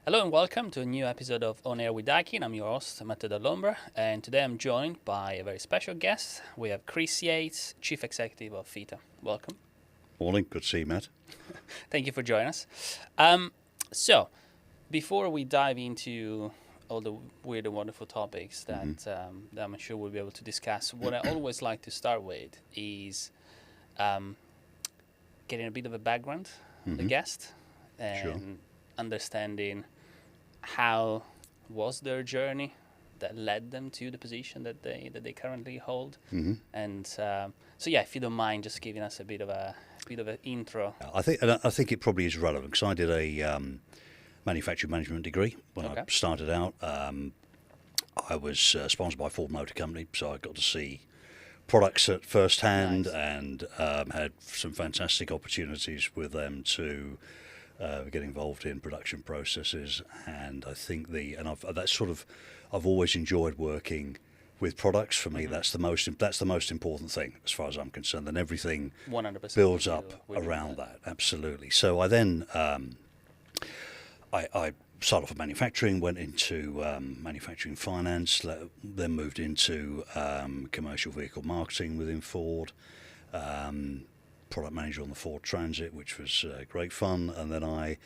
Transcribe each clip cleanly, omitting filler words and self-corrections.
Hello and welcome to a new episode of On Air with Daikin. I'm your host, Matteo Dall'Ombra, and today I'm joined by a very special guest. We have Chris Yates, Chief Executive of FETA. Welcome. Morning, good to see you, Matt. Thank you for joining us. So, before we dive into all the weird and wonderful topics that I'm sure we'll be able to discuss, what I always like to start with is getting a bit of a background on the guest and understanding how was their journey that led them to the position that they currently hold, and so yeah, if you don't mind, just giving us a bit of an intro. I think it probably is relevant because I did a manufacturing management degree when I started out. I was sponsored by Ford Motor Company, so I got to see products at first hand and had some fantastic opportunities with them to get involved in production processes, and I think I've always enjoyed working with products. For me, that's the most important thing as far as I'm concerned, and everything 100% builds up around that. Absolutely. So I then I started off with manufacturing, went into manufacturing finance, then moved into commercial vehicle marketing within Ford. Product manager on the Ford Transit, which was great fun, and then I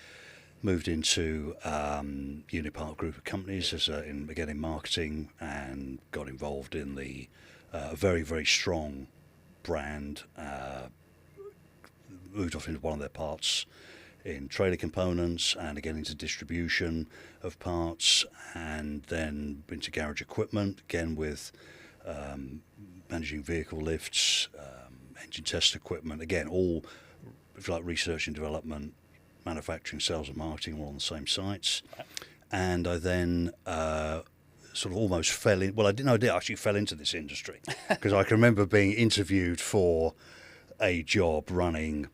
moved into Unipart Group of companies in marketing, and got involved in the very, very strong brand. Moved off into one of their parts in trailer components, and again into distribution of parts, and then into garage equipment, again with managing vehicle lifts, engine test equipment, again all, if you like, research and development, manufacturing, sales and marketing, all on the same sites. And I then sort of almost fell in, well, I actually fell into this industry because I can remember being interviewed for a job running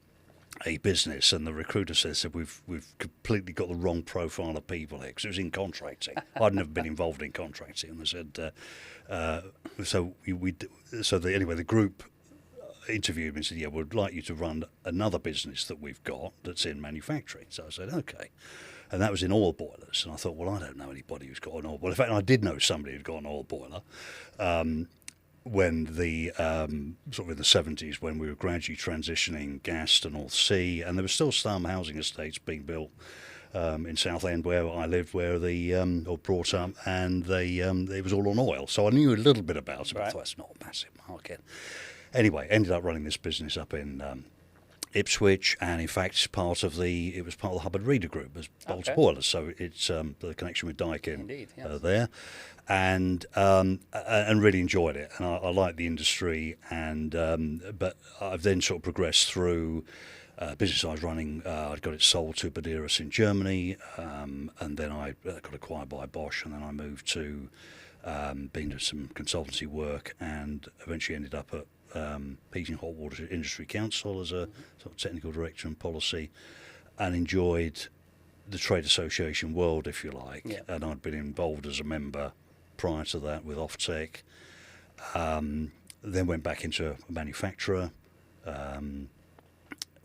a business, and the recruiter said we've completely got the wrong profile of people here, because it was in contracting. I'd never been involved in contracting, and they said the group interviewed me and said, we'd like you to run another business that we've got that's in manufacturing. So I said, okay. And that was in oil boilers. And I thought, well, I don't know anybody who's got an oil boiler. In fact, I did know somebody who'd got an oil boiler when the sort of in the 70s, when we were gradually transitioning gas to North Sea, and there were still some housing estates being built in Southend where I lived, where or brought up, and it was all on oil. So I knew a little bit about it, but I thought it's not a massive market. Anyway, ended up running this business up in Ipswich, and in fact, it was part of the Hubbard Reader Group as Bolts Boilers. So it's the connection with Daikin there, and really enjoyed it, and I liked the industry, but I've then sort of progressed through business I was running. I'd got it sold to Baderas in Germany, and then I got acquired by Bosch, and then I moved to been doing some consultancy work, and eventually ended up at Heating Hot Water Industry Council as a sort of technical director and policy, and enjoyed the trade association world, if you like. And I'd been involved as a member prior to that with Offtech. Then went back into a manufacturer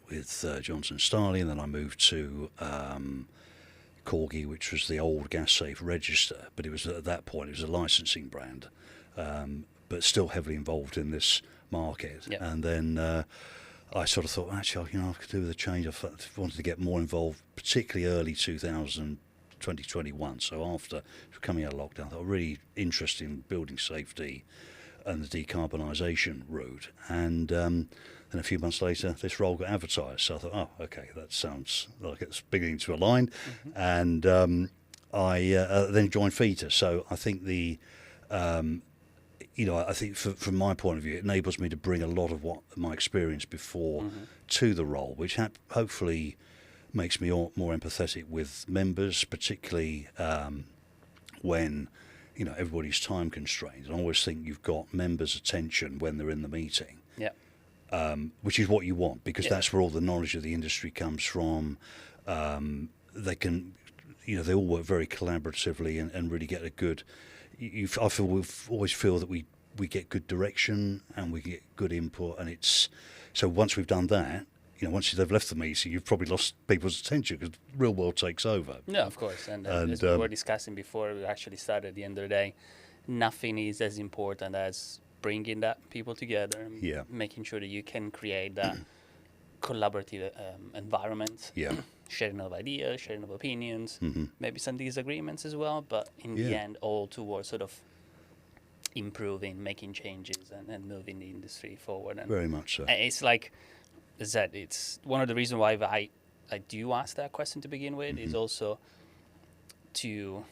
with Johnson Starley, and then I moved to Corgi, which was the old Gas Safe Register, but it was at that point it was a licensing brand, but still heavily involved in this market. And then I sort of thought, actually, I could do with a change. I wanted to get more involved, particularly early 2021. So after coming out of lockdown, I thought really interested in building safety and the decarbonisation route. And then a few months later, this role got advertised. So I thought, okay, that sounds like it's beginning to align. And I then joined FETA. So I think I think from my point of view, it enables me to bring a lot of what my experience before to the role, which hopefully makes me more empathetic with members, particularly when everybody's time constrained. I always think you've got members' attention when they're in the meeting, which is what you want, because that's where all the knowledge of the industry comes from. They can, they all work very collaboratively and really get a good. We always feel that we get good direction and we get good input, and it's so once we've done that, once they've left the meeting, you've probably lost people's attention because the real world takes over. No, of course. And as we were discussing before we actually started, at the end of the day, nothing is as important as bringing that people together and making sure that you can create that collaborative environment, sharing of ideas, sharing of opinions, maybe some disagreements as well, but in the end, all towards sort of improving, making changes, and moving the industry forward. And very much so. It's like that. It's one of the reasons why I do ask that question to begin with, is also to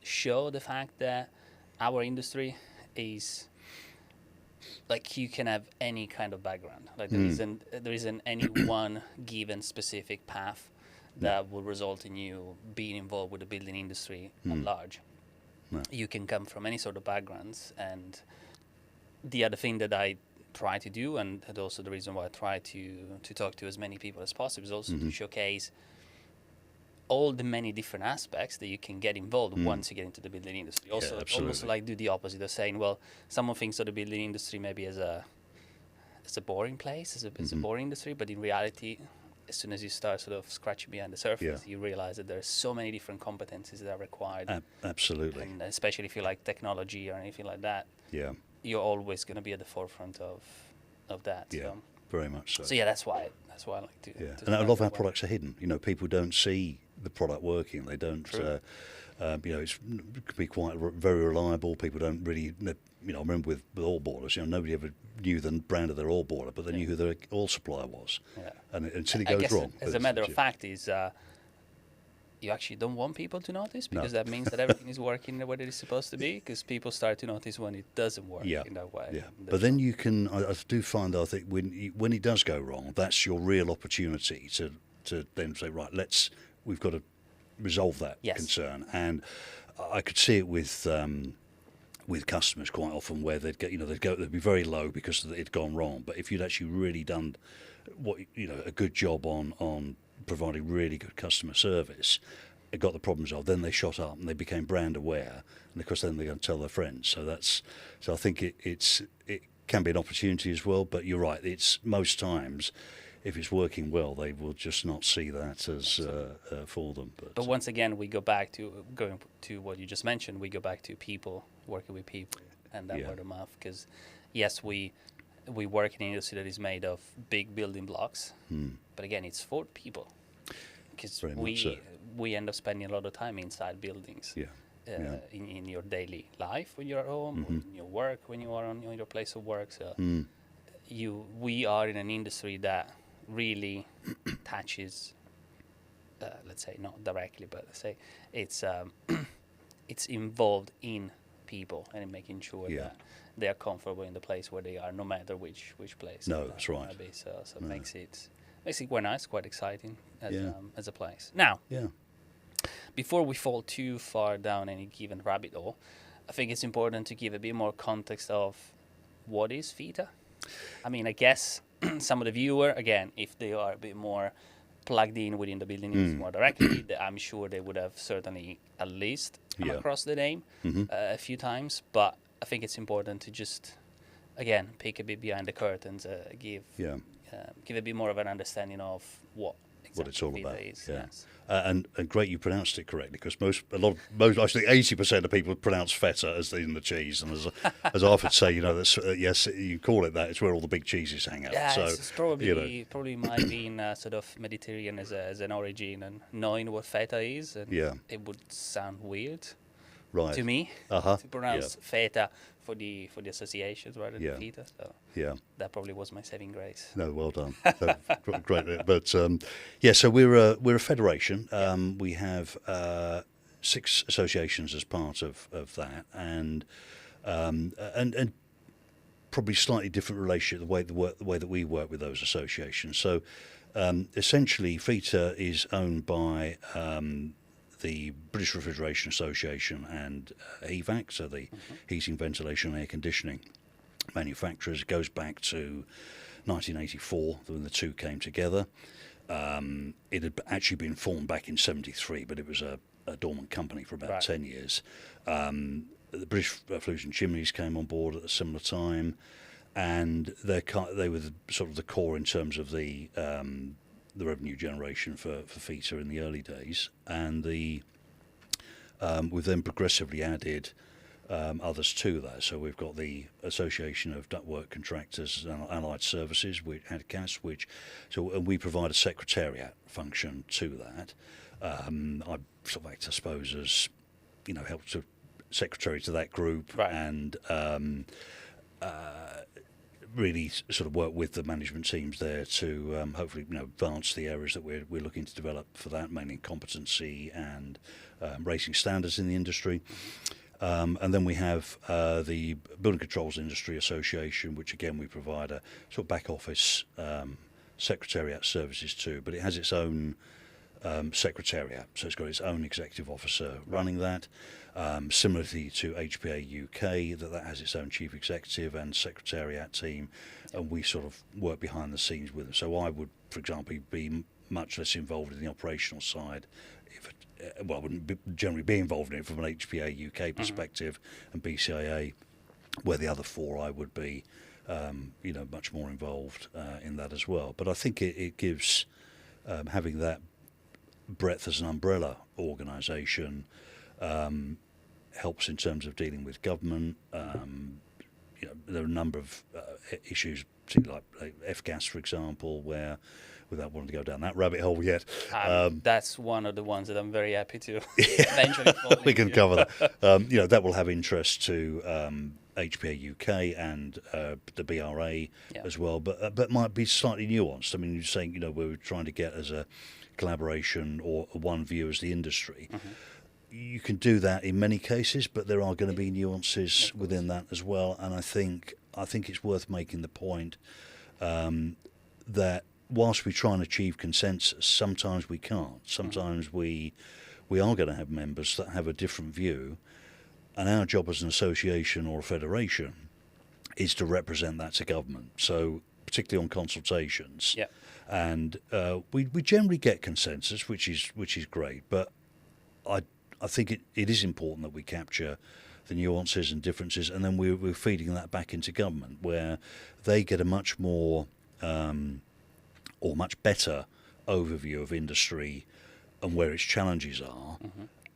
show the fact that our industry is like, you can have any kind of background. Like there isn't any one given specific path that will result in you being involved with the building industry at large. No. You can come from any sort of backgrounds, and the other thing that I try to do, and also the reason why I try to talk to as many people as possible, is also to showcase all the many different aspects that you can get involved once you get into the building industry. Also, almost like do the opposite of saying, well, someone thinks of the building industry maybe as a boring place, as a boring industry, but in reality, as soon as you start sort of scratching behind the surface, you realize that there are so many different competencies that are required. Absolutely. And especially if you like technology or anything like that, you're always going to be at the forefront of that. Yeah, so. Very much so. So that's why I like to. Yeah, and a lot of our products are hidden. People don't see the product working. They don't. It can be very reliable. People don't really. I remember with oil boilers, nobody ever knew the brand of their oil boiler, but they knew who their oil supplier was. Yeah. And until it goes wrong. As a matter of fact, is you actually don't want people to notice, because that means that everything is working the way that it's supposed to be, because people start to notice when it doesn't work in that way. Yeah. But then you can, I do find that I think when it does go wrong, that's your real opportunity to then say, right, we've got to resolve that concern. And I could see it with customers quite often, where they'd be very low because it'd gone wrong. But if you'd actually really done a good job on providing really good customer service, it got the problem resolved, then they shot up and they became brand aware, and of course then they're going to tell their friends. So I think it can be an opportunity as well. But you're right, it's most times, if it's working well, they will just not see that as for them. But once again, we go back to going to what you just mentioned. We go back to people, working with people, and that word of mouth. Because yes, we work in an industry that is made of big building blocks, but again, it's for people. Because we end up spending a lot of time inside buildings. In your daily life when you're at home, or in your work when you are on your place of work. So we are in an industry that really touches, let's say not directly, but let's say it's involved in people and in making sure that they are comfortable in the place where they are, no matter which place. No, that's right. So it makes it quite nice, quite exciting as a place. Now, before we fall too far down any given rabbit hole, I think it's important to give a bit more context of what is FETA. I mean, I guess some of the viewer, again, if they are a bit more plugged in within the building industry more directly, I'm sure they would have certainly at least come across the name a few times. But I think it's important to just, again, peek a bit behind the curtains, give a bit more of an understanding of what it's all about. Is, yes. And great you pronounced it correctly, because most I think 80% of people pronounce feta as in the cheese, and as I often say, that's yes, you call it that. It's where all the big cheeses hang out. Yeah, so it's probably might be sort of Mediterranean as an origin, and knowing what feta is, and it would sound weird to me to pronounce feta for the associations rather than feta. So that probably was my saving grace. No, well done. Great. But so we're a federation. We have 6 associations as part of that, and probably slightly different relationship the way that we work with those associations. So essentially, FETA is owned by the British Refrigeration Association and HVAC, so the heating, ventilation, and air conditioning manufacturers. It goes back to 1984 when the two came together. It had actually been formed back in 73, but it was a dormant company for about 10 years. The British Flues and Chimneys came on board at a similar time. and they were sort of the core in terms of the revenue generation for FETA in the early days, and we've then progressively added others to that. So we've got the Association of Ductwork Contractors and Allied Services, ADCAS, and we provide a secretariat function to that. I sort of act, I suppose, as help to secretary to that group, right. and really sort of work with the management teams there to hopefully advance the areas that we're looking to develop for that, mainly competency and raising standards in the industry. And then we have the Building Controls Industry Association, which again we provide a sort of back office secretariat services to, but it has its own secretariat, so it's got its own executive officer running that. Similarly to HPA UK, that has its own chief executive and secretariat team, and we sort of work behind the scenes with them. So I would, for example, be much less involved in the operational side. I wouldn't generally be involved in it from an HPA UK perspective, and BCIA, where the other four I would be, much more involved in that as well. But I think it gives having that breadth as an umbrella organisation helps in terms of dealing with government. There are a number of issues, particularly like F-gas, for example, where, without wanting to go down that rabbit hole yet, that's one of the ones that I'm very happy to eventually fall we can into. cover that. That will have interest to HPA UK and the BRA as well, but might be slightly nuanced. I mean, you're saying we're trying to get as a collaboration or one view as the industry. You can do that in many cases, but there are going to be nuances within that as well. And I think it's worth making the point that whilst we try and achieve consensus, sometimes we can't. Sometimes we are going to have members that have a different view, and our job as an association or a federation is to represent that to government. So particularly on consultations. Yeah. And we generally get consensus, which is great. But I think it is important that we capture the nuances and differences, and then we're feeding that back into government, where they get a much more or much better overview of industry and where its challenges are,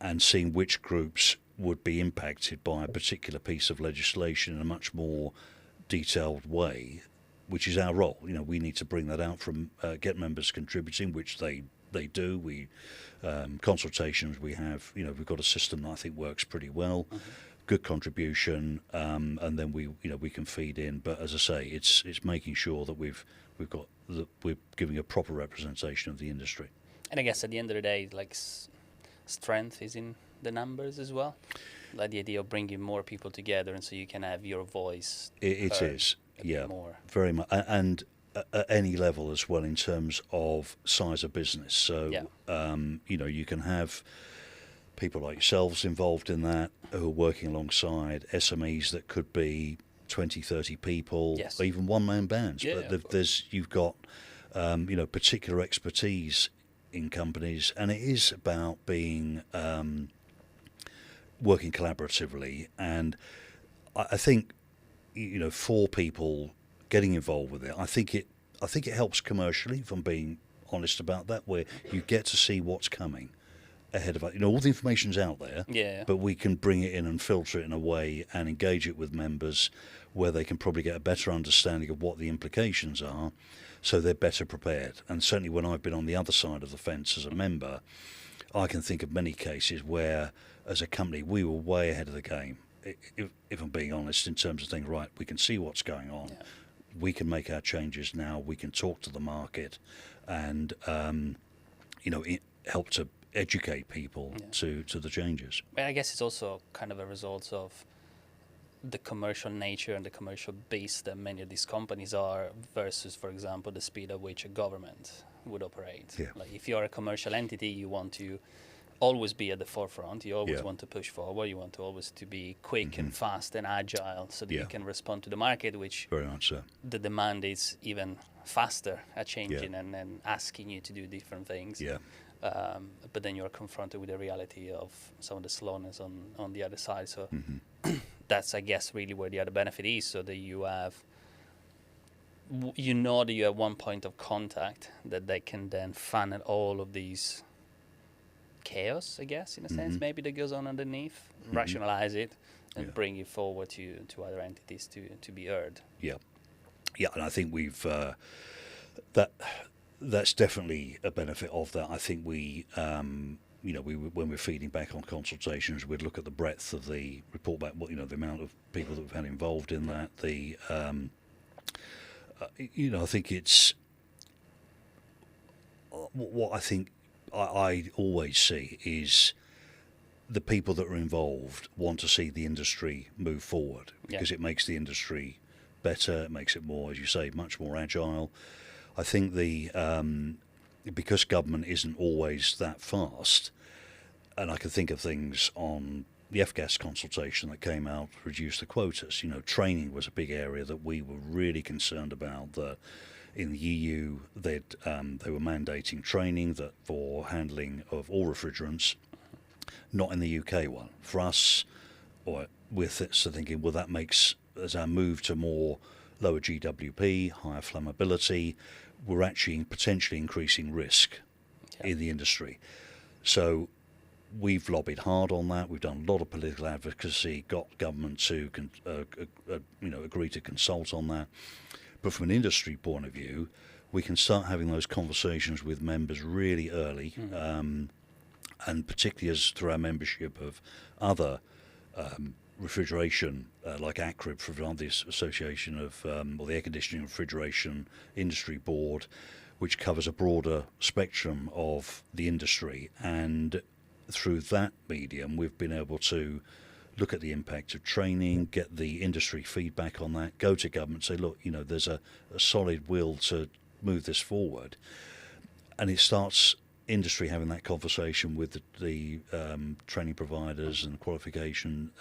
and seeing which groups would be impacted by a particular piece of legislation in a much more detailed way, which is our role. We need to bring that out from get members contributing, which they do. We consultations we have. We've got a system that I think works pretty well. Good contribution, and then we can feed in. But as I say, it's making sure that we're giving a proper representation of the industry. And I guess at the end of the day, like strength is in the numbers as well. Like the idea of bringing more people together, and so you can have your voice. It is, yeah, more. Very much, and at any level as well in terms of size of business. So, you can have people like yourselves involved in that who are working alongside SMEs that could be 20, 30 people, or even one-man bands. Yeah, but you've got, particular expertise in companies, and it is about being working collaboratively. And I think, for people getting involved with it, I think it helps commercially, if I'm being honest about that, where you get to see what's coming ahead of it. All the information's out there, but we can bring it in and filter it in a way and engage it with members where they can probably get a better understanding of what the implications are, so they're better prepared. And certainly when I've been on the other side of the fence as a member, I can think of many cases where, as a company, we were way ahead of the game, if I'm being honest, in terms of thinking, right, we can see what's going on. Yeah. We can make our changes now. We can talk to the market, and help to educate people to the changes. But I guess it's also kind of a result of the commercial nature and the commercial base that many of these companies are versus, for example, the speed at which a government would operate. Yeah. Like if you're a commercial entity, you want to always be at the forefront. You always want to push forward. You want to always to be quick and fast and agile, so that you can respond to the market, which very much so. The demand is even faster at changing and asking you to do different things. Yeah. But then you're confronted with the reality of some of the slowness on the other side. So that's, I guess, really where the other benefit is, so that you have you know that you have one point of contact that they can then funnel all of these chaos, I guess, in a sense, maybe that goes on underneath, rationalize it, and bring it forward to other entities to be heard. Yeah, and I think we've that's definitely a benefit of that. I think we. When we're feeding back on consultations, we'd look at the breadth of the report back, the amount of people that we've had involved in that. I think it's what I think I always see is the people that are involved want to see the industry move forward because it makes the industry better. It makes it more, as you say, much more agile. I think because government isn't always that fast, and I can think of things on the F-gas consultation that came out to reduce the quotas. Training was a big area that we were really concerned about. That in the EU, they were mandating training that for handling of all refrigerants, not in the UK one. For us, we're thinking, well, that makes, as our move to more lower GWP, higher flammability, we're actually potentially increasing risk in the industry. So we've lobbied hard on that. We've done a lot of political advocacy, got government to agree to consult on that. But from an industry point of view, we can start having those conversations with members really early, and particularly through our membership of other refrigeration, like ACRIB, for example, the Association of, or the Air Conditioning and Refrigeration Industry Board, which covers a broader spectrum of the industry. And through that medium, we've been able to look at the impact of training, get the industry feedback on that, go to government, say, look, there's a solid will to move this forward. And it starts industry having that conversation with the training providers and qualification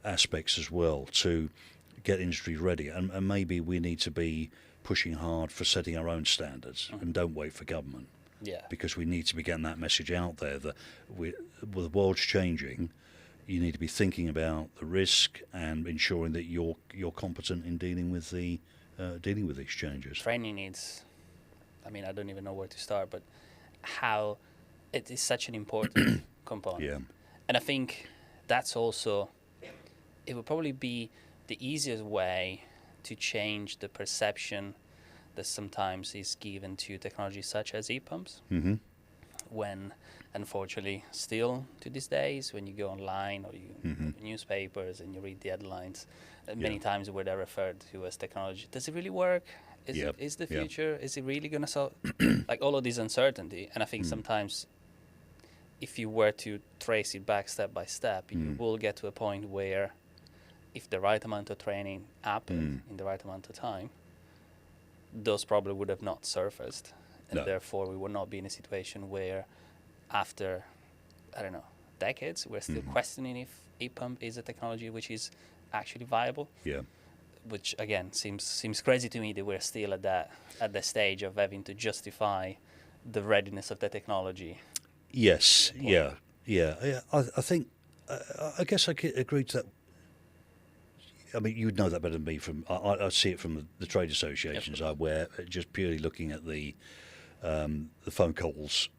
aspects as well to get industry ready. And maybe we need to be pushing hard for setting our own standards and don't wait for government. Yeah. Because we need to be getting that message out there that the world's changing. You need to be thinking about the risk and ensuring that you're competent in dealing with these changes. Training needs. I don't even know where to start, but how it is such an important component. Yeah. And I think that's also, it would probably be the easiest way to change the perception that sometimes is given to technologies such as heat pumps. Mm-hmm. When, unfortunately, still to these days, when you go online or you open newspapers and you read the headlines, many times where they're referred to as technology, does it really work? Is the future? Is it really going to solve like all of this uncertainty? And I think sometimes, if you were to trace it back step by step, you will get to a point where, if the right amount of training happened in the right amount of time, those probably would have not surfaced, and therefore we would not be in a situation where, after, decades, we're still questioning if heat pump is a technology which is actually viable. Yeah. Which again seems crazy to me that we're still at the stage of having to justify the readiness of the technology. Yes. Yeah. I think I guess I could agree to that. You'd know that better than me. I see it from the trade associations. Where just purely looking at the phone calls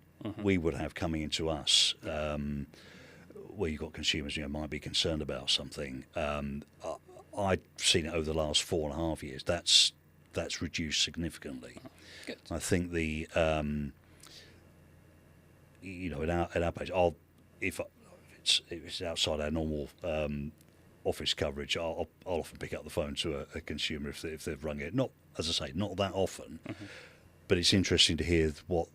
we would have coming into us, where you've got consumers might be concerned about something. I've seen it over the last 4.5 years. That's reduced significantly. Good. I think the in our page, if it's outside our normal office coverage, I'll often pick up the phone to a consumer if they've rung it. Not, as I say, not that often, but it's interesting to hear what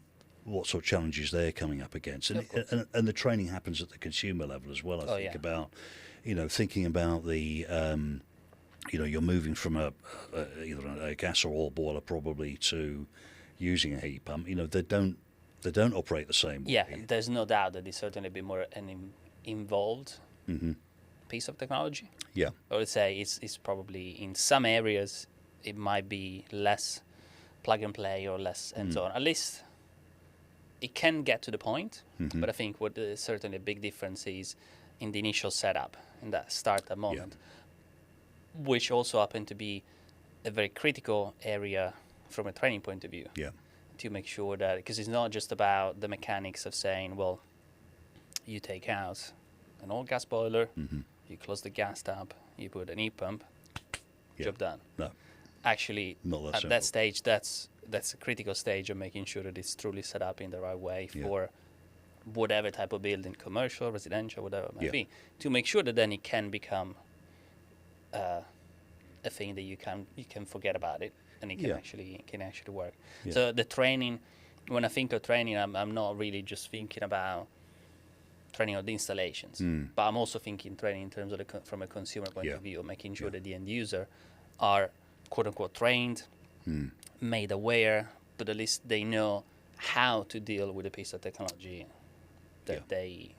sort of challenges they're coming up against, and the training happens at the consumer level as well. I think about thinking about the you're moving from either a gas or oil boiler probably to using a heat pump. They don't operate the same way. Yeah, there's no doubt that it's certainly been more an involved piece of technology. Yeah, I would say it's probably in some areas it might be less plug and play or less hands-on. At least it can get to the point, but I think what is certainly a big difference is in the initial setup, in that startup moment, which also happened to be a very critical area from a training point of view. Yeah. To make sure that, because it's not just about the mechanics of saying, well, you take out an old gas boiler, you close the gas tap, you put an heat pump, job done. No. Actually, Not that at simple. that stage, that's a critical stage of making sure that it's truly set up in the right way for whatever type of building, commercial, residential, whatever it might be, to make sure that then it can become a thing that you can forget about it, and it can actually work. Yeah. So the training, when I think of training, I'm not really just thinking about training of the installations, but I'm also thinking training in terms of from a consumer point of view, making sure that the end user are quote unquote trained, made aware, but at least they know how to deal with a piece of technology that they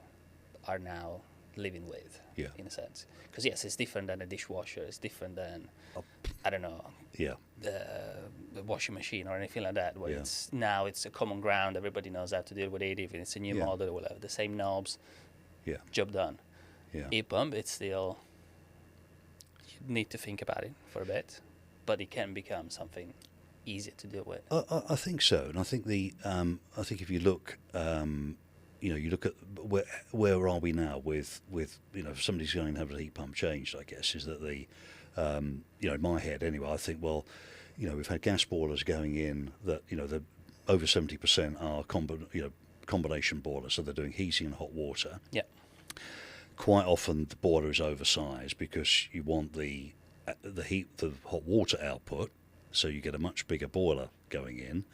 are now living with, in a sense. Because yes, it's different than a dishwasher. It's different than I don't know, the washing machine or anything like that. Where it's a common ground. Everybody knows how to deal with it. If it's a new model or whatever, the same knobs. Job done. Heat pump, it's still, you need to think about it for a bit, but it can become something easier to deal with. I think so, and I think I think if you look, you look at where are we now with if somebody's going to have a heat pump changed, I guess, is that in my head anyway, I think, well, we've had gas boilers going in that, the over 70% are combination boilers, so they're doing heating and hot water. Yeah. Quite often the boiler is oversized because you want the hot water output, so you get a much bigger boiler going in,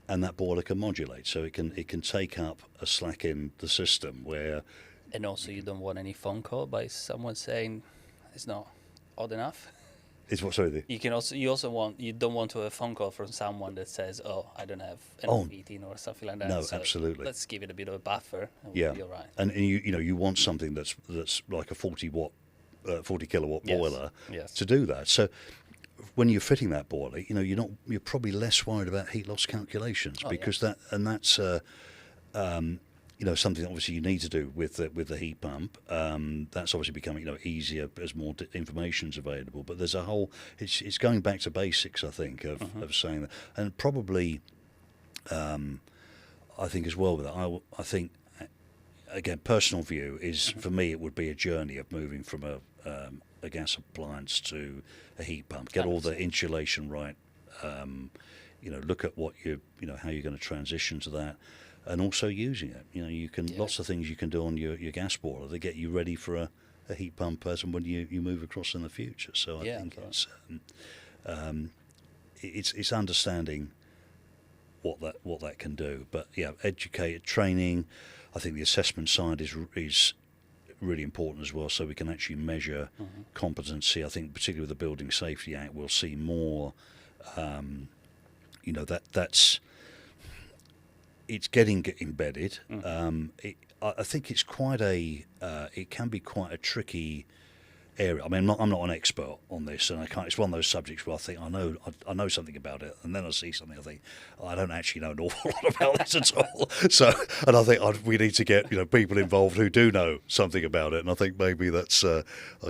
and that boiler can modulate, so it can take up a slack in the system where. And also, you don't want any phone call by someone saying it's not odd enough. It's what? Sorry. You don't want to have a phone call from someone that says, "Oh, I don't have enough heating" or something like that. No, so absolutely. Let's give it a bit of a buffer, and we'll be all right. And you want something that's like a 40 kilowatt boiler to do that. So when you're fitting that boiler, you're probably less worried about heat loss calculations because that's something that obviously you need to do with the heat pump. That's obviously becoming easier as more information's available. But there's a whole. It's going back to basics, I think, of saying that, and probably, I think as well with that. I think, again, personal view is for me it would be a journey of moving from a gas appliance to a heat pump. Get all the insulation right. Look at what how you're going to transition to that. And also using it, you can lots of things you can do on your gas boiler to get you ready for a heat pump as and when you move across in the future. So I think it's understanding what that can do. But educated training. I think the assessment side is really important as well, so we can actually measure competency. I think particularly with the Building Safety Act, we'll see more. That's. It's getting embedded. I think it's quite it can be quite a tricky area. I mean, I'm not an expert on this, and I can't. It's one of those subjects where I think I know something about it, and then I see something, I think I don't actually know an awful lot about this at all. So, and I think we need to get people involved who do know something about it, and I think maybe that's I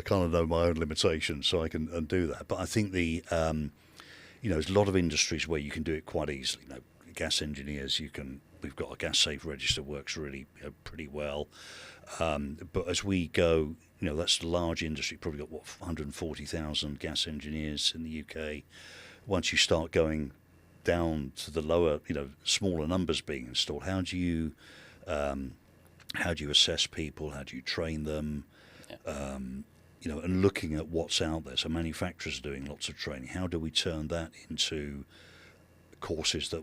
kind of know my own limitations, so I can do that. But I think there's a lot of industries where you can do it quite easily. Gas engineers, we've got a gas safe register, works really pretty well. But as we go, that's a large industry. Probably got 140,000 gas engineers in the UK. Once you start going down to the lower, smaller numbers being installed, how do you assess people? How do you train them? And looking at what's out there. So manufacturers are doing lots of training. How do we turn that into courses that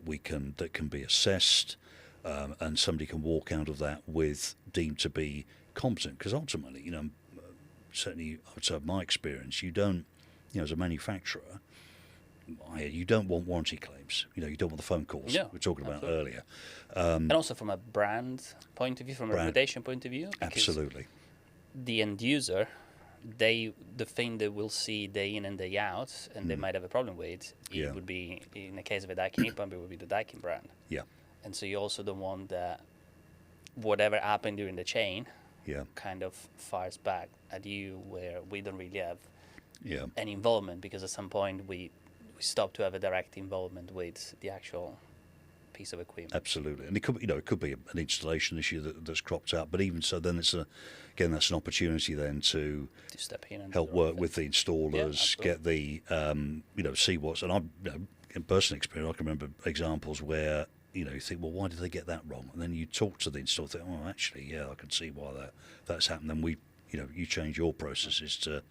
can be assessed, and somebody can walk out of that with deemed to be competent? Because ultimately, certainly outside my experience, you don't, as a manufacturer, you don't want warranty claims. You don't want the phone calls we were talking about earlier. And also from a brand point of view, from a reputation point of view, absolutely, the end user. The thing they will see day in and day out, and they might have a problem with, it would be, in the case of a Daikin heat pump, it would be the Daikin brand. Yeah. And so you also don't want that whatever happened during the chain kind of fires back at you, where we don't really have any involvement, because at some point we stop to have a direct involvement with the actual piece of equipment. Absolutely, and it could be an installation issue that's cropped up, but even so, then that's an opportunity then to step in and help work with the installers, get the see what's. And in personal experience, I can remember examples where you think, well, why did they get that wrong? And then you talk to the installer, think, oh, actually, yeah, I can see why that's happened. Then you change your processes to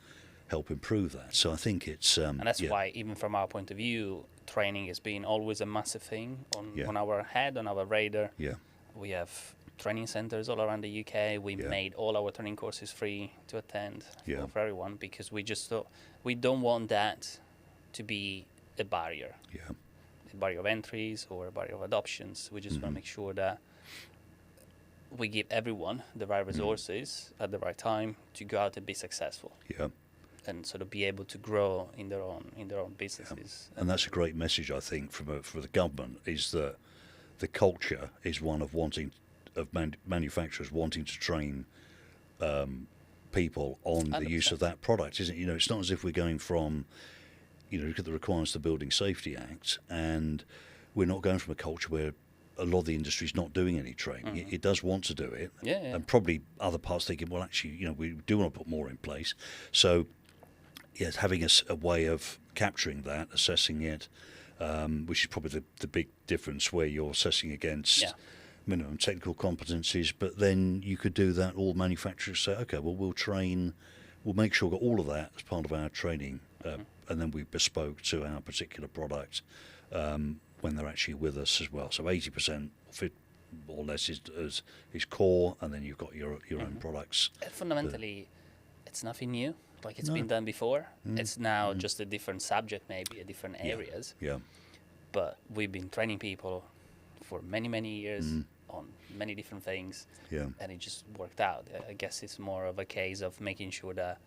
help improve that. So I think it's and that's why, even from our point of view, training has been always a massive thing on our head, on our radar. Yeah, we have training centers all around the UK. We made all our training courses free to attend for everyone, because we just thought we don't want that to be a barrier. Yeah, A barrier of entries or a barrier of adoptions. We just want to make sure that we give everyone the right resources at the right time to go out and be successful. Yeah. And sort of be able to grow in their own businesses. And that's a great message, I think, for the government, is that the culture is one of manufacturers wanting to train people on 100%. The use of that product, isn't it? It's not as if we're going from, look at the requirements of the Building Safety Act, and we're not going from a culture where a lot of the industry is not doing any training. It does want to do it, and probably other parts thinking, well, actually, we do want to put more in place. So, yes, having a way of capturing that, assessing it, which is probably the big difference, where you're assessing against minimum technical competencies, but then you could do that. All manufacturers say, okay, well, we'll make sure we've got all of that as part of our training, and then we bespoke to our particular product when they're actually with us as well. So 80% or less is core, and then you've got your own products. And fundamentally, it's nothing new. Like it's been done before. It's now just a different subject, maybe a different areas. Yeah. But we've been training people for many, many years on many different things. Yeah. And it just worked out. I guess it's more of a case of making sure that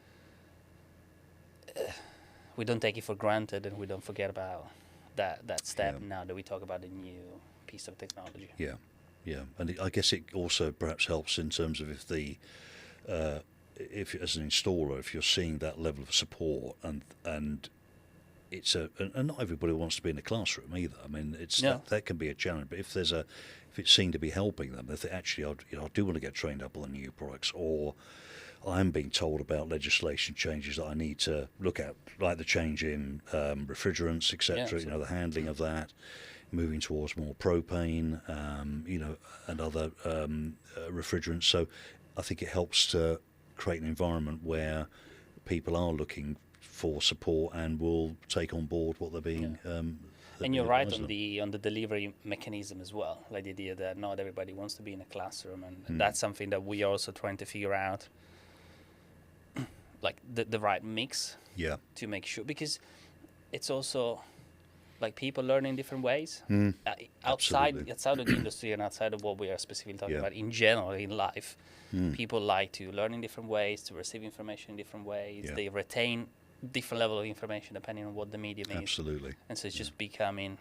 we don't take it for granted and we don't forget about that step now that we talk about a new piece of technology. Yeah. Yeah. And I guess it also perhaps helps in terms of if as an installer, if you're seeing that level of support, and it's and not everybody wants to be in the classroom either. I mean, that can be a challenge. But if it's seen to be helping them, if they actually, I do want to get trained up on the new products, or I'm being told about legislation changes that I need to look at, like the change in refrigerants, etc. The handling of that, moving towards more propane, and other refrigerants. So I think it helps to create an environment where people are looking for support and will take on board what they're being. And you're right on the delivery mechanism as well, like the idea that not everybody wants to be in a classroom, and that's something that we are also trying to figure out, like the right mix. Yeah. To make sure, because it's also like people learn in different ways outside of the industry and outside of what we are specifically talking about in general in life. People like to learn in different ways, to receive information in different ways. Yeah. They retain different level of information depending on what the medium is. Absolutely. And so it's just becoming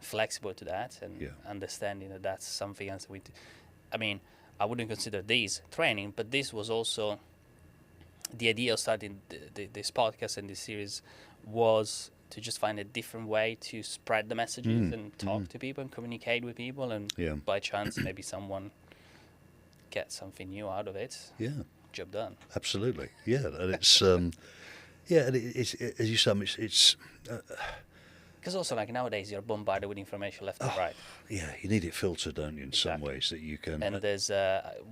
flexible to that and understanding that that's something else we do. I mean, I wouldn't consider this training, but this was also the idea of starting this podcast and this series was to just find a different way to spread the messages and talk to people and communicate with people, and by chance maybe someone get something new out of it. Yeah, job done. Absolutely. Yeah, and it's it's as you say, it's because also like nowadays you're bombarded with information left and right. Yeah, you need it filtered, don't you? In some ways that you can. And there's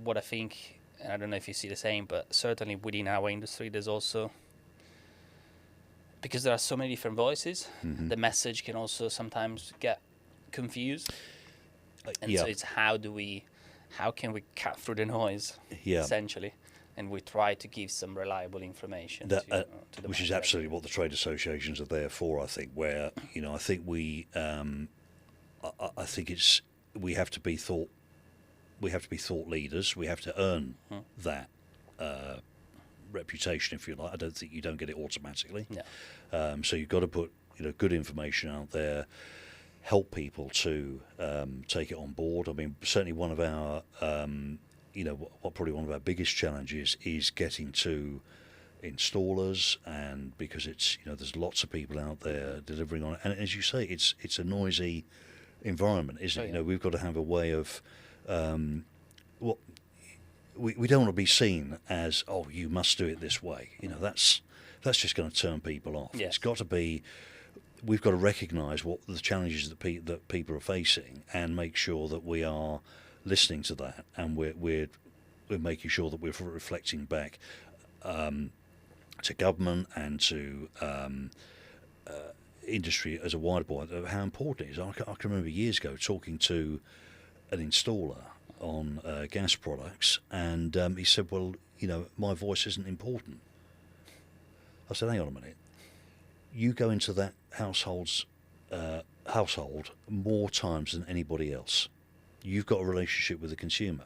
what I think, and I don't know if you see the same, but certainly within our industry, there's also, because there are so many different voices, the message can also sometimes get confused. And so it's how can we cut through the noise, essentially, and we try to give some reliable information to the which is absolutely what the trade associations are there for, I think, where, I think we, I think we have to be thought leaders. We have to earn that reputation, if you like. I don't think you don't get it automatically. Yeah. So you've got to put good information out there, help people to take it on board. I mean, certainly one of our probably one of our biggest challenges is getting to installers, and because it's, there's lots of people out there delivering on it, and as you say, it's a noisy environment, isn't it? Yeah. We've got to have a way of what we don't want to be seen as, oh, you must do it this way. That's just going to turn people off. Yes. It's got to be. We've got to recognise what the challenges that people are facing, and make sure that we are listening to that, and we're making sure that we're reflecting back to government and to industry as a wider body of how important it is. I can remember years ago talking to an installer on gas products, and he said, "Well, my voice isn't important." I said, "Hang on a minute. You go into that household more times than anybody else. You've got a relationship with the consumer.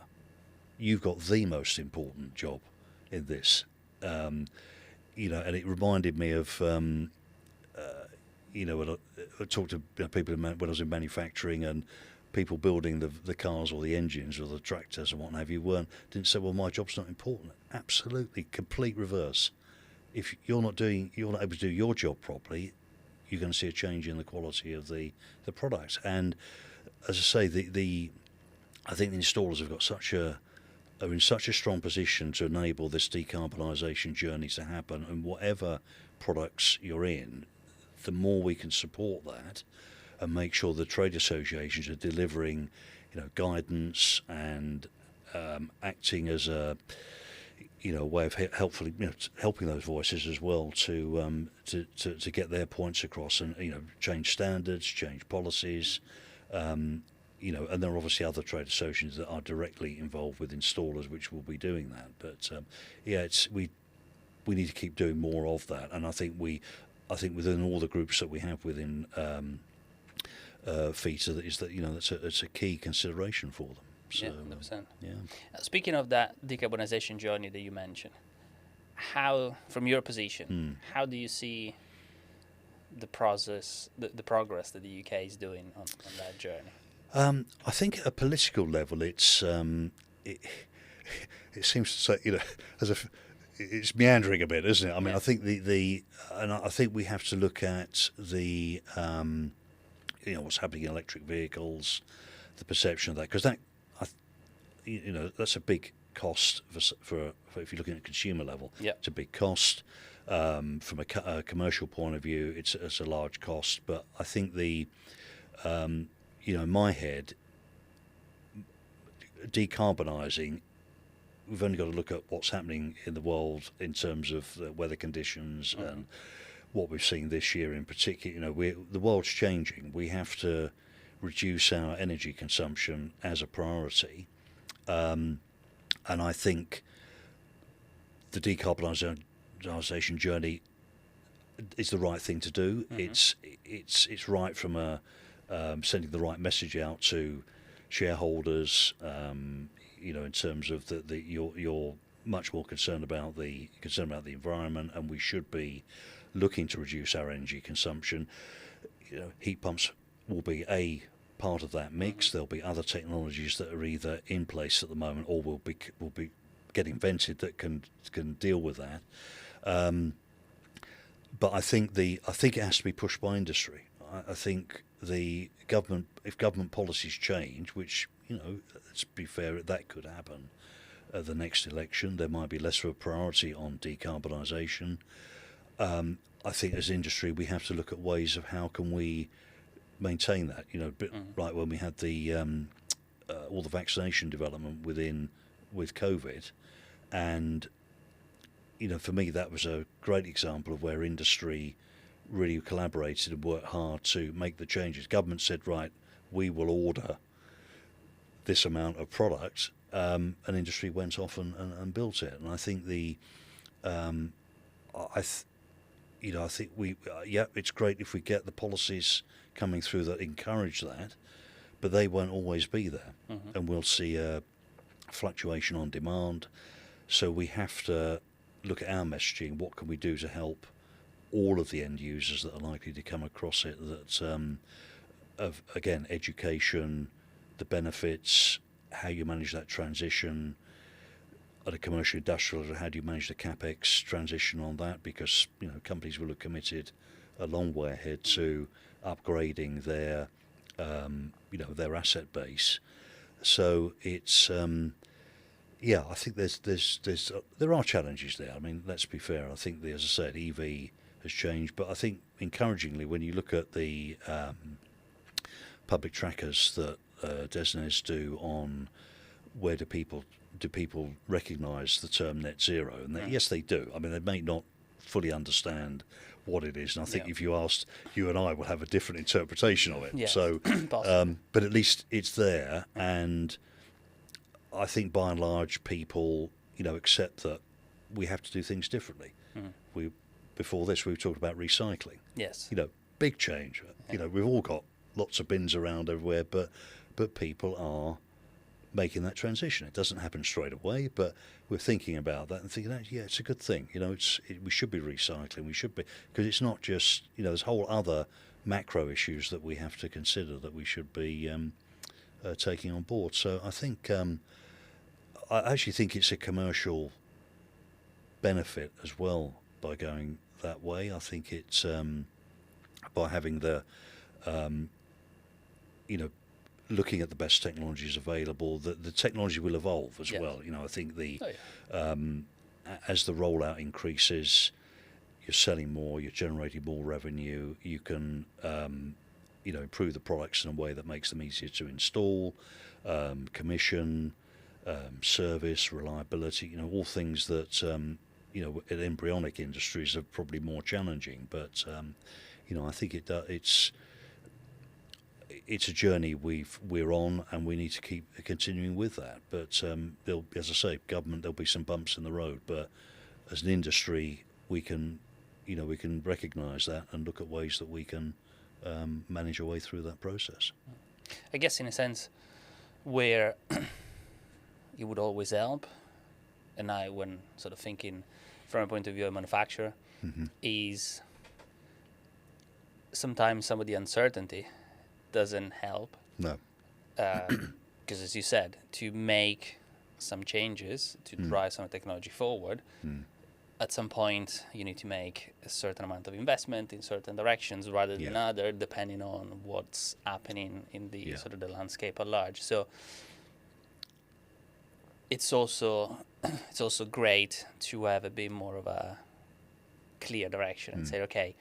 You've got the most important job in this." And it reminded me of, when I talked to people when I was in manufacturing, and people building the cars or the engines or the tractors and what have you didn't say, "Well, my job's not important." Absolutely, complete reverse. If you're not able to do your job properly, you're going to see a change in the quality of the products. And as I say, I think the installers have got are in such a strong position to enable this decarbonisation journey to happen. And whatever products you're in, the more we can support that and make sure the trade associations are delivering, guidance and acting as a way of helping those voices as well to get their points across, and change standards, change policies, and there are obviously other trade associations that are directly involved with installers, which will be doing that. But we need to keep doing more of that, and I think within all the groups that we have within FETA, that's a key consideration for them. So, 100%. Yeah. Speaking of that decarbonisation journey that you mentioned, how, from your position, how do you see the process, the progress that the UK is doing on that journey? I think at a political level, it seems to say, as if it's meandering a bit, isn't it? I mean, I think I think we have to look at the what's happening in electric vehicles, the perception of that, because that's a big cost for if you're looking at consumer level. Yep. It's a big cost. From a commercial point of view, it's a large cost. But I think in my head, decarbonising, we've only got to look at what's happening in the world in terms of the weather conditions and what we've seen this year in particular. The world's changing. We have to reduce our energy consumption as a priority. And I think the decarbonisation journey is the right thing to do. It's right from sending the right message out to shareholders. In terms of you're much more concerned about the environment, and we should be looking to reduce our energy consumption. Heat pumps will be a part of that mix. There'll be other technologies that are either in place at the moment or will be get invented that can deal with that. But I think it has to be pushed by industry. I think if government policies change, which let's be fair, that could happen at the next election. There might be less of a priority on decarbonisation. I think as industry we have to look at ways of how can we maintain that. Right when we had the all the vaccination development with COVID, and for me that was a great example of where industry really collaborated and worked hard to make the changes. Government said, right, we will order this amount of product, and industry went off and built it. And I think I think it's great if we get the policies coming through that encourage that, but they won't always be there, and we'll see a fluctuation on demand. So we have to look at our messaging. What can we do to help all of the end users that are likely to come across it? That of again, education, the benefits, how you manage that transition. at a commercial industrial, how do you manage the capex transition on that? Because companies will have committed a long way ahead to upgrading their their asset base. So it's I think there are challenges there. I mean, let's be fair. I think, as I said, EV has changed, but I think encouragingly, when you look at the public trackers that Desnes do on where do people recognise the term net zero, and yes, they do. I mean, they may not fully understand what it is, and I think if you asked, you and I will have a different interpretation of it. Yes. So, but at least it's there, and I think by and large people, accept that we have to do things differently. Before this, we talked about recycling. Yes. Big change. We've all got lots of bins around everywhere, but people are making that transition. It doesn't happen straight away, but we're thinking about that and thinking, it's a good thing. We should be recycling. We should be, because it's not just, there's whole other macro issues that we have to consider that we should be taking on board. So I think, I actually think it's a commercial benefit as well by going that way. I think it's by having the, looking at the best technologies available, the technology will evolve as well. I think as the rollout increases, you're selling more, you're generating more revenue, you can improve the products in a way that makes them easier to install, commission, service, reliability, all things that in embryonic industries are probably more challenging. But I think it's a journey we're on, and we need to keep continuing with that. But as I say, government, there'll be some bumps in the road, but as an industry, we can recognise that and look at ways that we can manage our way through that process. I guess in a sense, where it would always help, and I, when sort of thinking from a point of view of a manufacturer, is sometimes some of the uncertainty doesn't help. No. Because as you said, to make some changes, to drive some technology forward, at some point you need to make a certain amount of investment in certain directions rather than other, depending on what's happening in the sort of the landscape at large. So it's also great to have a bit more of a clear direction and say, okay,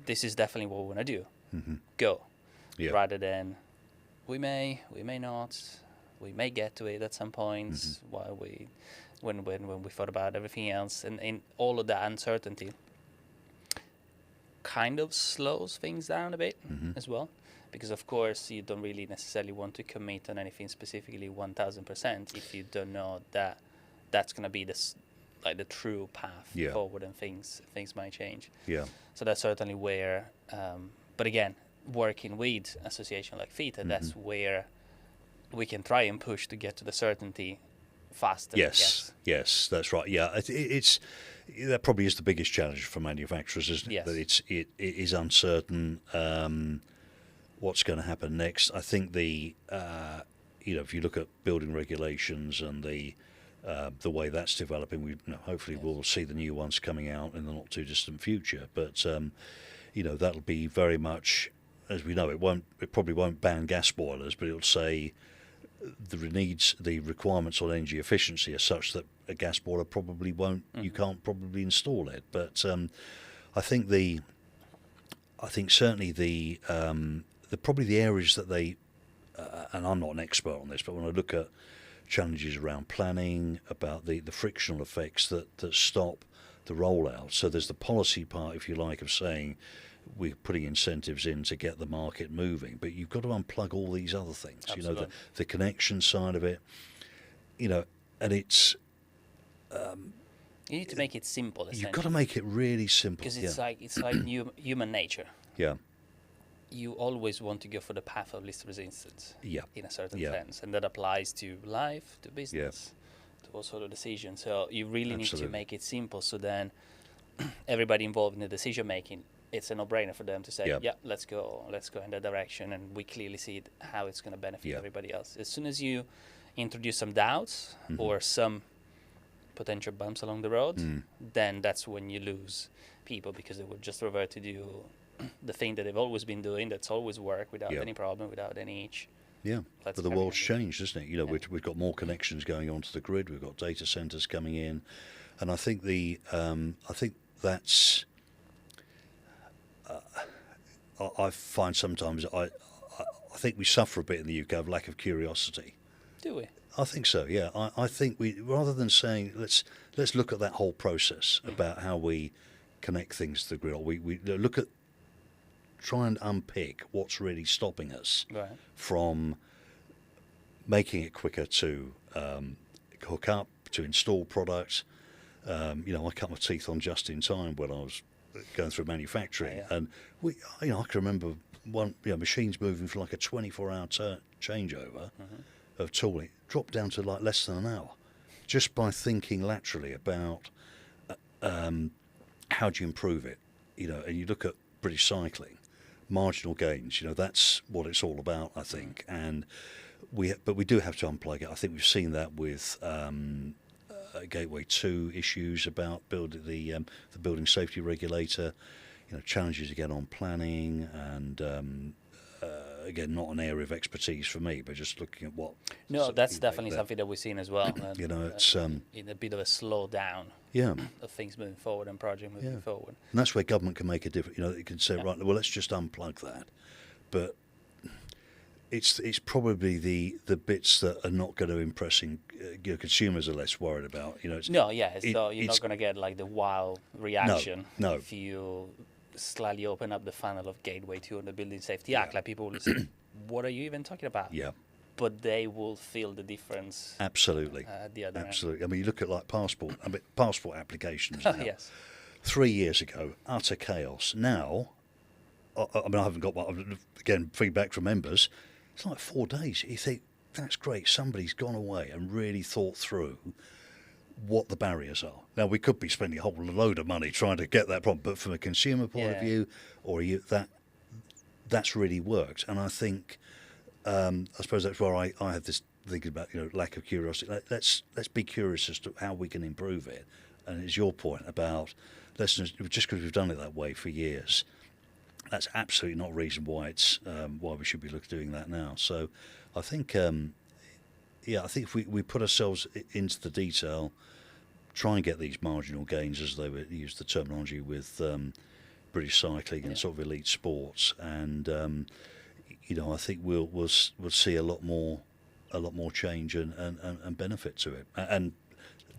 this is definitely what we want to do. Go. Rather than we may not, we may get to it at some point while when we thought about everything else, and all of that uncertainty kind of slows things down a bit as well, because of course you don't really necessarily want to commit on anything specifically 1000% if you don't know that that's going to be the true path forward, and things might change. So that's certainly where but again, working with association like FETA, that's where we can try and push to get to the certainty faster. Yes, that's right. It's that probably is the biggest challenge for manufacturers, isn't it? That it is uncertain what's going to happen next. I think if you look at building regulations and the way that's developing, we hopefully we'll see the new ones coming out in the not too distant future. But that'll be very much, as we know, it probably won't ban gas boilers, but it'll say the requirements on energy efficiency are such that a gas boiler probably won't. You can't probably install it. But I think certainly the probably the areas that they and I'm not an expert on this, but when I look at challenges around planning, about the frictional effects that stop the rollout. So there's the policy part, if you like, of saying we're putting incentives in to get the market moving, but you've got to unplug all these other things. Absolutely. The connection side of it, and it's you need to make it simple. You've got to make it really simple, because it's like human nature. You always want to go for the path of least resistance. In a certain sense, and that applies to life, to business, to all sort of decisions. So you really need to make it simple. So then everybody involved in the decision making, it's a no-brainer for them to say, let's go in that direction, and we clearly see how it's going to benefit everybody else. As soon as you introduce some doubts or some potential bumps along the road, then that's when you lose people, because they will just revert to do the thing that they've always been doing, that's always worked without any problem, without any itch. Yeah, but the world's changed, isn't it? You know, we've got more connections going onto the grid. We've got data centers coming in, and I think that's. I find sometimes I think we suffer a bit in the UK of lack of curiosity. Do we? I think so. Yeah, I think we, rather than saying let's look at that whole process about how we connect things to the grid. We look at, try and unpick what's really stopping us from making it quicker to hook up, to install products. You know, I cut my teeth on just in time when I was going through manufacturing, and I can remember machines moving from like a 24-hour changeover of tooling, dropped down to like less than an hour, just by thinking laterally about how do you improve it. You know, and you look at British cycling, marginal gains. You know, that's what it's all about, I think. And but we do have to unplug it. I think we've seen that with Gateway 2 issues about the building safety regulator. You know, challenges again on planning, and again, not an area of expertise for me, but just looking at what. No, that's definitely something that we've seen as well. You know, it's in a bit of a slowdown. Yeah. Of things moving forward and project moving forward. And that's where government can make a difference. You know, it can say, right, well, let's just unplug that. But it's probably the bits that are not going to impress consumers are less worried about. You know, so you're not going to get like the wow reaction no. if you slightly open up the funnel of Gateway 2 on the Building Safety Act. Like, people will say, what are you even talking about? Yeah. But they will feel the difference. Absolutely. At the other Absolutely. End. I mean, you look at like passport applications now. Yes. 3 years ago, utter chaos. Now, I mean, I haven't got again, feedback from members. It's like 4 days. You think, that's great. Somebody's gone away and really thought through what the barriers are. Now, we could be spending a whole load of money trying to get that problem, but from a consumer point of view, that's really worked. And I think, I suppose that's where I have this thinking about, you know, lack of curiosity. Let's be curious as to how we can improve it. And it's your point about just because we've done it that way for years, that's absolutely not a reason why it's why we should be doing that now. So I think, I think if we put ourselves into the detail, try and get these marginal gains, as they would use the terminology with British cycling and sort of elite sports, and you know, I think we'll see a lot more change and benefit to it, and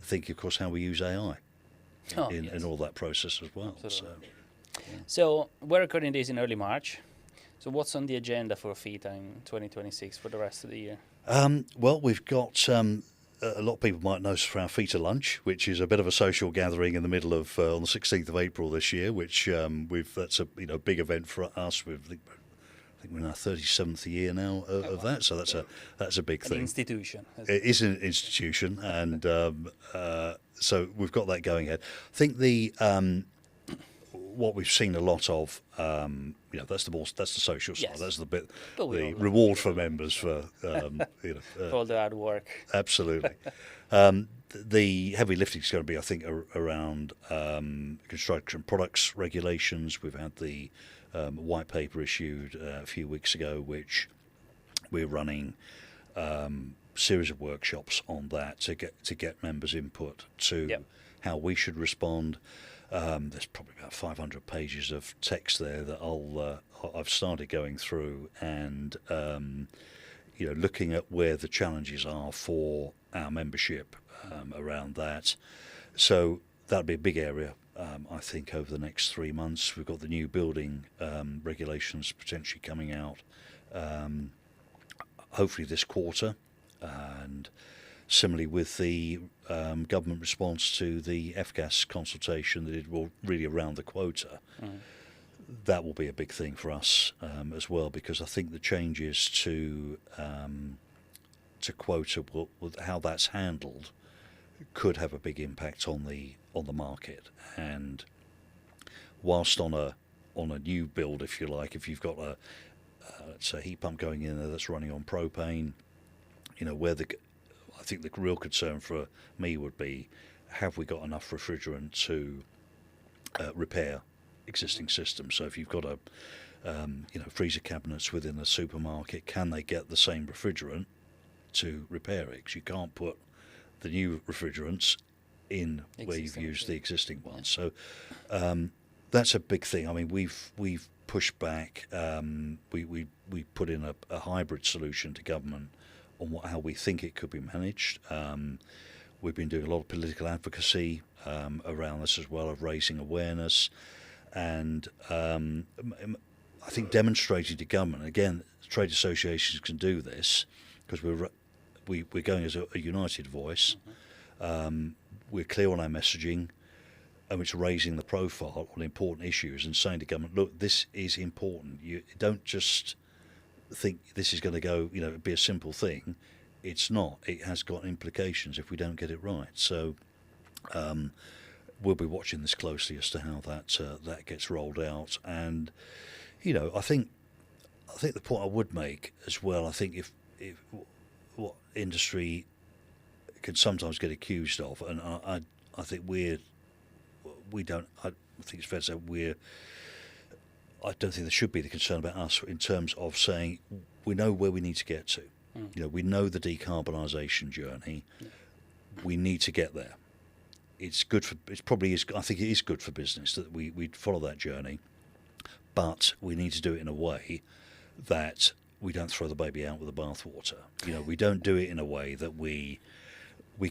think, of course, how we use AI in all that process as well. So we're recording this in early March. So what's on the agenda for FETA in 2026 for the rest of the year? Well, we've got a lot of people might know for our FETA lunch, which is a bit of a social gathering in the middle of on the 16th of April this year, which that's a big event for us. I think we're in our 37th year now of that, so that's a big thing. An institution. It is an institution, and so we've got that going ahead. I think the what we've seen a lot of, that's the social side. Yes. That's the bit, the reward for members for for all the hard work. Absolutely. The heavy lifting is going to be, I think, around construction products regulations. We've had the white paper issued a few weeks ago, which we're running series of workshops on that to get members' input to how we should respond. There's probably about 500 pages of text there that I've started going through and looking at where the challenges are for our membership around that. So that'll be a big area. I think over the next 3 months, we've got the new building regulations potentially coming out, hopefully this quarter, and similarly with the government response to the F-gas consultation that it will really around the quota. That will be a big thing for us as well, because I think the changes to quota how that's handled could have a big impact on the market. And whilst on a new build, if you like, if you've got a let's say heat pump going in there that's running on propane, I think the real concern for me would be have we got enough refrigerant to repair existing systems? So if you've got freezer cabinets within a supermarket, can they get the same refrigerant to repair it? 'Cause you can't put the new refrigerants in where you've used the existing ones. So that's a big thing. I mean, we've pushed back. We put in a hybrid solution to government on how we think it could be managed. We've been doing a lot of political advocacy around this as well, of raising awareness, and I think demonstrating to government, again, trade associations can do this because we're going as a united voice. We're clear on our messaging, and it's raising the profile on important issues and saying to government, look, this is important. You don't just think this is going to go, be a simple thing. It's not. It has got implications if we don't get it right. So we'll be watching this closely as to how that gets rolled out. And I think the point I would make as well, I think if what industry can sometimes get accused of, and I think I think it's fair to say I don't think there should be the concern about us in terms of saying we know where we need to get to. We know the decarbonisation journey. We need to get there. It's good for. It probably is. I think it is good for business that we follow that journey, but we need to do it in a way that we don't throw the baby out with the bathwater. We don't do it in a way that we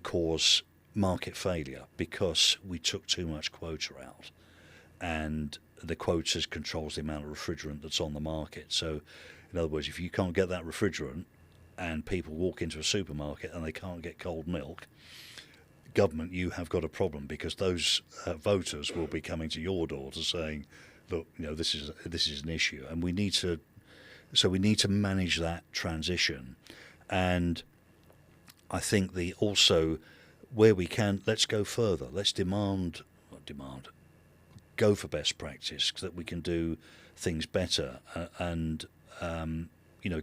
cause market failure because we took too much quota out, and the quotas controls the amount of refrigerant that's on the market. So, in other words, if you can't get that refrigerant, and people walk into a supermarket and they can't get cold milk, government, you have got a problem, because those voters will be coming to your door to saying, look, this is an issue, and we need to manage that transition. And I think also where we can, let's go further. Let's go for best practice so that we can do things better and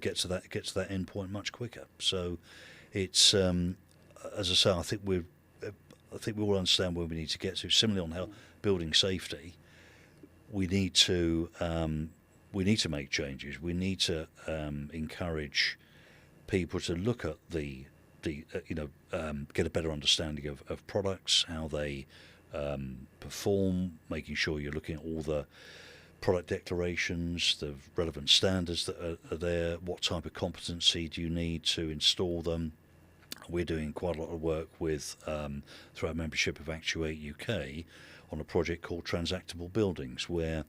get to that end point much quicker. So it's as I say, I think we all understand where we need to get to. Similarly, on how building safety, we need to make changes. We need to encourage people to look at get a better understanding of products, how they perform, making sure you're looking at all the product declarations, the relevant standards that are there, what type of competency do you need to install them. We're doing quite a lot of work with through our membership of Actuate UK on a project called Transactable Buildings, where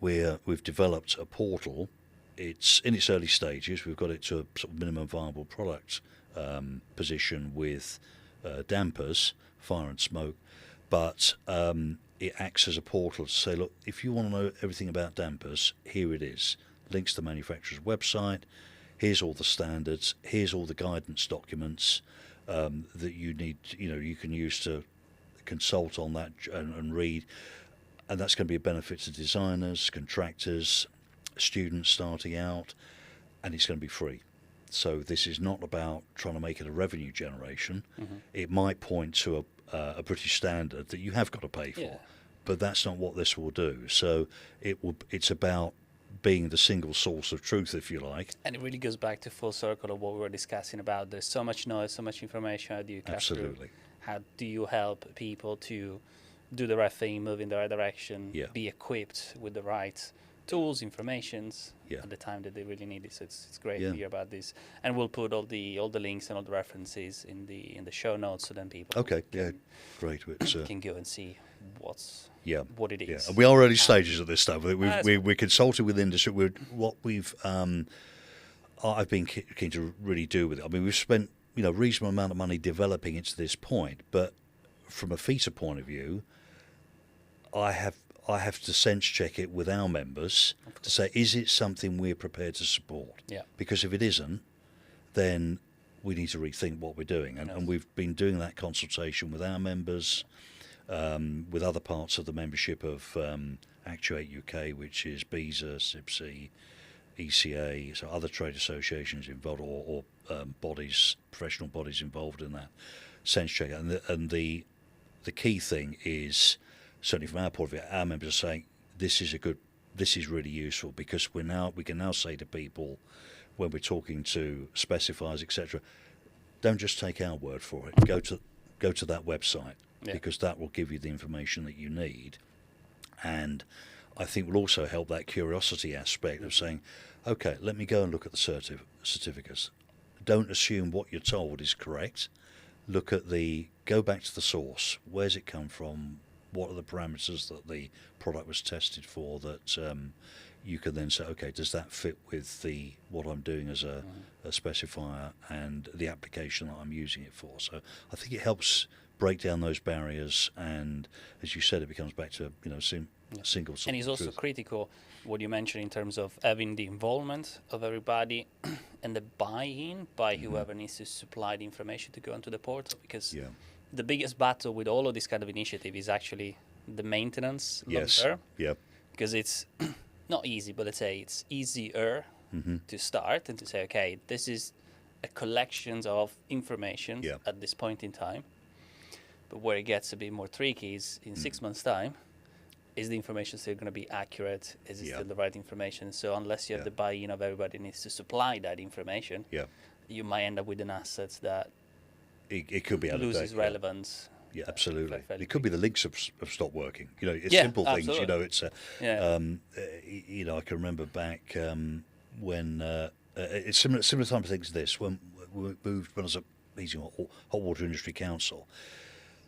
we've developed a portal. It's in its early stages. We've got it to a sort of minimum viable product position with dampers, fire and smoke, but it acts as a portal to say, look, if you want to know everything about dampers, here it is. Links to the manufacturer's website. Here's all the standards. Here's all the guidance documents that you need. You can use to consult on that and read, and that's going to be a benefit to designers, contractors, students starting out, and it's going to be free. So this is not about trying to make it a revenue generation. Mm-hmm. It might point to a British standard that you have got to pay for, but that's not what this will do. So it's about being the single source of truth, if you like. And it really goes back to full circle of what we were discussing about. There's so much noise, so much information. How do you capture? Absolutely. How do you help people to do the right thing, move in the right direction, be equipped with the right tools, informations at the time that they really need it. So it's great to hear about this, and we'll put all the links and all the references in the show notes, so then people great. Can go and see what it is. Yeah, and we are early stages of this stuff. We consulted with industry. I've been keen to really do with it. I mean, we've spent a reasonable amount of money developing it to this point, but from a FETA point of view, I have to sense check it with our members to say, is it something we're prepared to support? Yeah. Because if it isn't, then we need to rethink what we're doing. And we've been doing that consultation with our members, with other parts of the membership of Actuate UK, which is BESA, CIPC, ECA, so other trade associations involved, or bodies, professional bodies involved in that. sense check. And the key thing is, certainly from our point of view, our members are saying this is really useful, because we can now say to people when we're talking to specifiers, etc., don't just take our word for it. Go to that website, because that will give you the information that you need. And I think will also help that curiosity aspect of saying, okay, let me go and look at the certificates. Don't assume what you're told is correct. Go back to the source. Where's it come from? What are the parameters that the product was tested for, that you can then say, okay, does that fit with what I'm doing as a specifier and the application that I'm using it for? So I think it helps break down those barriers, and as you said, it becomes back to single. And it's also critical what you mentioned in terms of having the involvement of everybody and the buy-in by whoever needs to supply the information to go onto the portal, because the biggest battle with all of this kind of initiative is actually the maintenance long term. Because it's not easy, but let's say it's easier to start and to say, okay, this is a collection of information at this point in time. But where it gets a bit more tricky is in 6 months' time, is the information still going to be accurate? Is it still the right information? So unless you have the buy-in of everybody needs to supply that information, you might end up with an asset that it could be loses relevance. Yeah, absolutely. It could be the links have stopped working. It's simple things. Absolutely. It's I can remember back when it's similar type of things to this. When we moved, when I was at Hot Water Industry Council,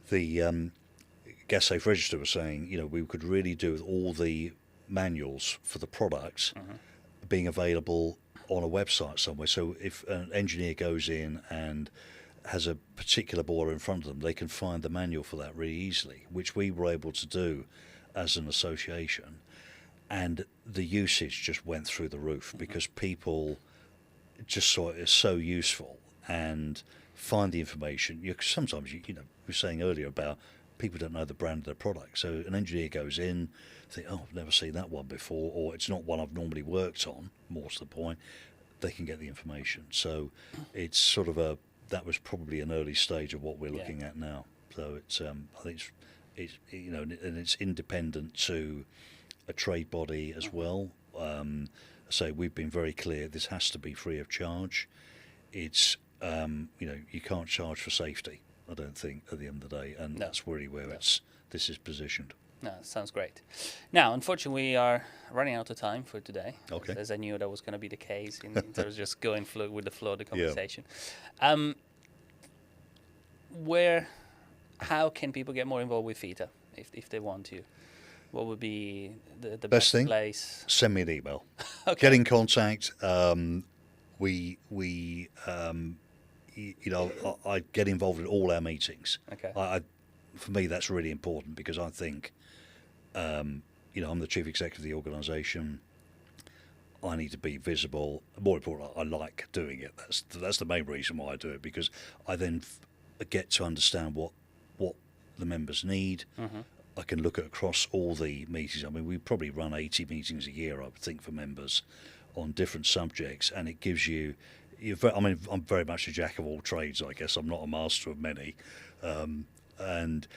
the Gas Safe Register was saying, we could really do with all the manuals for the products being available on a website somewhere. So if an engineer goes in and has a particular boiler in front of them, they can find the manual for that really easily, which we were able to do as an association. And the usage just went through the roof because people just saw it as so useful and find the information. Sometimes, we were saying earlier about people don't know the brand of their product. So an engineer goes in, think, oh, I've never seen that one before, or it's not one I've normally worked on, more to the point, they can get the information. So it's sort of that was probably an early stage of what we're looking at now. So it's, I think it's and it's independent to a trade body as well. So we've been very clear, this has to be free of charge. It's, you can't charge for safety, I don't think, at the end of the day, and that's really where this is positioned. No, sounds great. Now, unfortunately, we are running out of time for today. Okay. As I knew that was going to be the case in terms of just going with the flow of the conversation. How can people get more involved with FETA if they want to? What would be the best thing? Place? Send me an email. Okay. Get in contact. I get involved in all our meetings. Okay. For me, that's really important because I think, I'm the chief executive of the organisation. I need to be visible. More importantly, I like doing it. That's the main reason why I do it, because I then get to understand what the members need. I can look across all the meetings. I mean, we probably run 80 meetings a year, I would think, for members on different subjects, and it gives you. I'm very much a jack of all trades, I guess. I'm not a master of many, and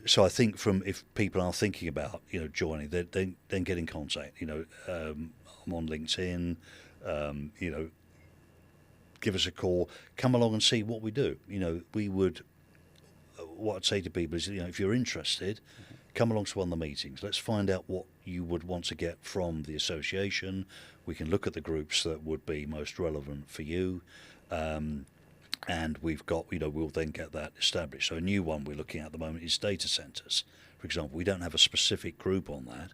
so I think if people are thinking about joining, then get in contact. I'm on LinkedIn. Give us a call. Come along and see what we do. We would. What I'd say to people is, if you're interested, come along to one of the meetings. Let's find out what you would want to get from the association. We can look at the groups that would be most relevant for you. And we've got, we'll then get that established. So a new one we're looking at the moment is data centres. For example, we don't have a specific group on that,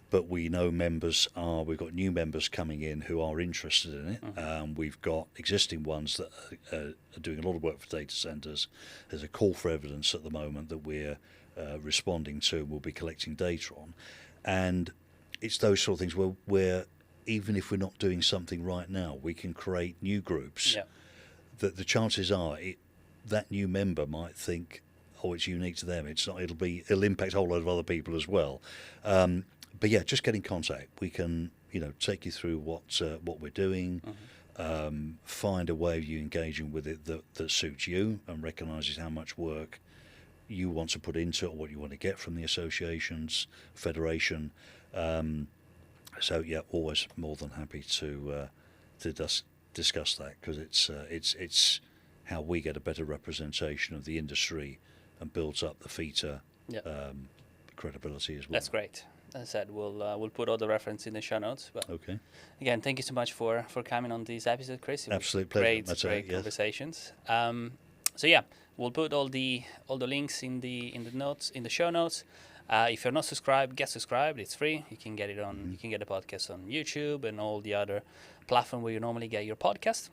but we know we've got new members coming in who are interested in it. We've got existing ones that are doing a lot of work for data centres. There's a call for evidence at the moment that we're responding to and we'll be collecting data on. And it's those sort of things where even if we're not doing something right now, we can create new groups. That the chances are that new member might think, oh, it's unique to them. It's not. It'll impact a whole lot of other people as well. But yeah, just get in contact. We can take you through what we're doing. find a way of you engaging with it that suits you and recognises how much work you want to put into it, or what you want to get from the associations, federation. So yeah, always more than happy to discuss that, because it's how we get a better representation of the industry and builds up the FETA credibility as well. That's great. As I said, we'll put all the reference in the show notes. But okay. Again, thank you so much for coming on this episode, Chris. Absolute pleasure. Great conversations. So yeah, we'll put all the links in the notes, in the show notes. If you're not subscribed, get subscribed. It's free. You can get it on. You can get the podcast on YouTube and all the other platforms where you normally get your podcast.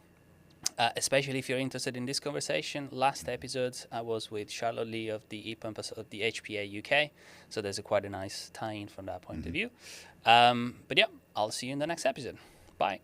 Especially if you're interested in this conversation. Last episode, I was with Charlotte Lee of the ePump of the HPA UK. So there's quite a nice tie-in from that point of view. But yeah, I'll see you in the next episode. Bye.